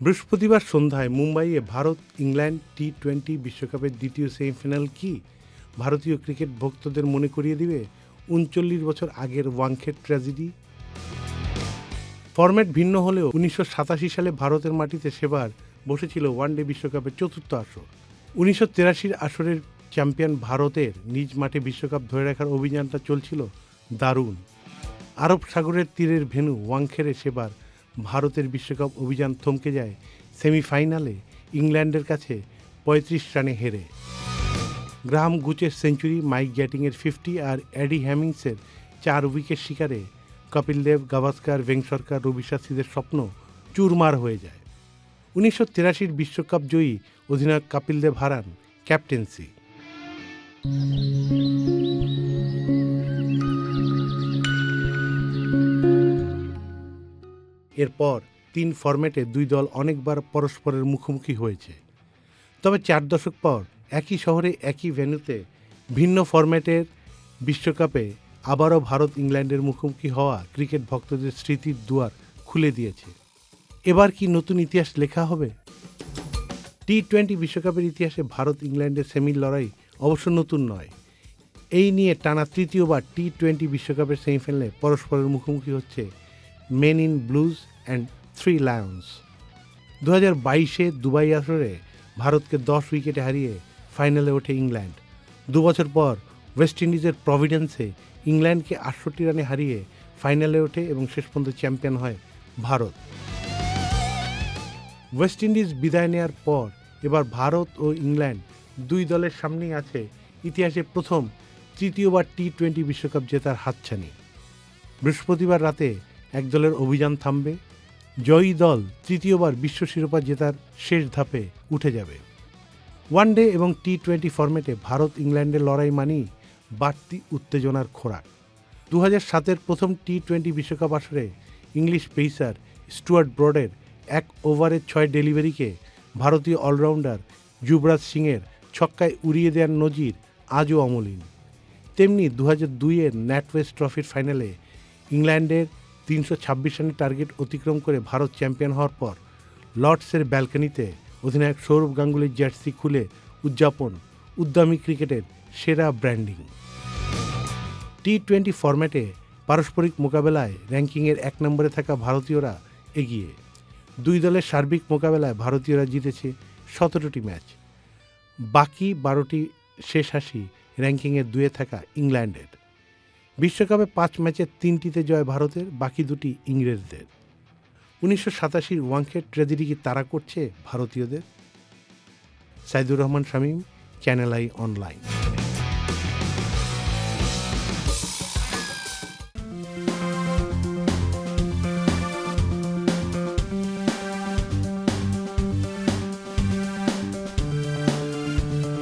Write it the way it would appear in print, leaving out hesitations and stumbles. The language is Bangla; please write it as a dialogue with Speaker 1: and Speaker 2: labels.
Speaker 1: বৃহস্পতিবার সন্ধ্যায় মুম্বাইয়ে ভারত ইংল্যান্ড টি-20 বিশ্বকাপের দ্বিতীয় সেমিফাইনাল কি ভারতীয় ক্রিকেট ভক্তদের মনে করিয়ে দিবে ৩৯ বছর আগের ওয়াংখেড়ে ট্র্যাজেডি। ফরম্যাট ভিন্ন হলেও ১৯৮৭ সালে ভারতের মাটিতে সেবার বসেছিল ওয়ানডে বিশ্বকাপের চতুর্থ আসর। ১৯৮৩ আসরের চ্যাম্পিয়ন ভারতের নিজ মাঠে বিশ্বকাপ ধরে রাখার অভিযানটা চলছিল দারুণ। আরব সাগরের তীরের ভেন্যু ওয়াংখেড়ে সেবার ভারতের বিশ্বকাপ অভিযান থমকে যায় সেমিফাইনালে ইংল্যান্ডের কাছে ৩৫ রানে হেরে। গ্রাহাম গুচের সেঞ্চুরি, মাইক গ্যাটিংয়ের 50 আর অ্যাডি হ্যামিংসের 4 উইকেট শিকারে কপিল দেব, গাভাস্কার, ভেঙ্কসরকার, রবি শাস্ত্রীদের স্বপ্ন চুরমার হয়ে যায়। ১৯৮৩ বিশ্বকাপ জয়ী অধিনায়ক কপিল দেব হারান ক্যাপ্টেন্সি। এরপর 3 ফরম্যাটে দুই দল অনেকবার পরস্পরের মুখোমুখি হয়েছে। তবে 4 দশক পর একই শহরে একই ভেন্যুতে ভিন্ন ফরম্যাটের বিশ্বকাপে আবারও ভারত ইংল্যান্ডের মুখোমুখি হওয়া ক্রিকেট ভক্তদের স্মৃতির দুয়ার খুলে দিয়েছে। এবার কি নতুন ইতিহাস লেখা হবে? টি-20 বিশ্বকাপের ইতিহাসে ভারত ইংল্যান্ডের সেমির লড়াই অবশ্য নতুন নয়। এই নিয়ে টানা তৃতীয়বার টি-20 বিশ্বকাপের সেমিফাইনালে পরস্পরের মুখোমুখি হচ্ছে men in blues and 3 lions. 2022-এ দুবাই আসরে ভারতকে 10 উইকেটে হারিয়ে ফাইনালে ওঠে ইংল্যান্ড। 2 বছর পর ওয়েস্ট ইন্ডিজের প্রভিডেন্সে ইংল্যান্ডকে 68 রানে হারিয়ে ফাইনালে ওঠে এবং শেষ পর্যন্ত চ্যাম্পিয়ন হয় ভারত। ওয়েস্ট ইন্ডিজ বিদায় নেওয়ার পর এবার ভারত ও ইংল্যান্ড দুই দলের সামনেই আছে ইতিহাসে প্রথম তৃতীয়বার টি-20 বিশ্বকাপ জেতার হাতছানি। বৃহস্পতিবার রাতে এক দলের অভিযান থামবে, জয়ী দল তৃতীয়বার বিশ্ব শিরোপা জেতার শেষ ধাপে উঠে যাবে। ওয়ানডে এবং টি-20 ফরম্যাটে ভারত ইংল্যান্ডের লড়াই মানেই বাড়তি উত্তেজনার খোরাক। 2007-এর প্রথম টি-20 বিশ্বকাপ আসরে ইংলিশ পেসার স্টুয়ার্ট ব্রডের 1 ওভারে 6 ডেলিভারিকে ভারতীয় অলরাউন্ডার যুবরাজ সিংয়ের ছক্কায় উড়িয়ে দেওয়ার নজির আজও অমলিন। তেমনি 2002-এর ন্যাটওয়েস্ট ট্রফির ফাইনালে ইংল্যান্ডের 326 রানের টার্গেট অতিক্রম করে ভারত চ্যাম্পিয়ন হওয়ার পর লর্ডসের ব্যালকনিতে অধিনায়ক সৌরভ গাঙ্গুলির জার্সি খুলে উদযাপন উদ্দামী ক্রিকেটের সেরা ব্র্যান্ডিং। টি-20 ফরম্যাটে পারস্পরিক মোকাবেলায় র্যাঙ্কিংয়ের 1 নম্বরে থাকা ভারতীয়রা এগিয়ে। দুই দলের সার্বিক মোকাবেলায় ভারতীয়রা জিতেছে 17টি ম্যাচ, বাকি 12টি শেষ হাসি র্যাঙ্কিংয়ের 2-এ থাকা ইংল্যান্ডের। বিশ্বকাপে 5 ম্যাচের 3টিতে জয় ভারতের, বাকি 2টি ইংরেজদের। 1987 ওয়াংখেড়ে ট্র্যাজেডি কি তাড়া করছে ভারতীয়দের? Saidur Rahman Shamim, channel I online.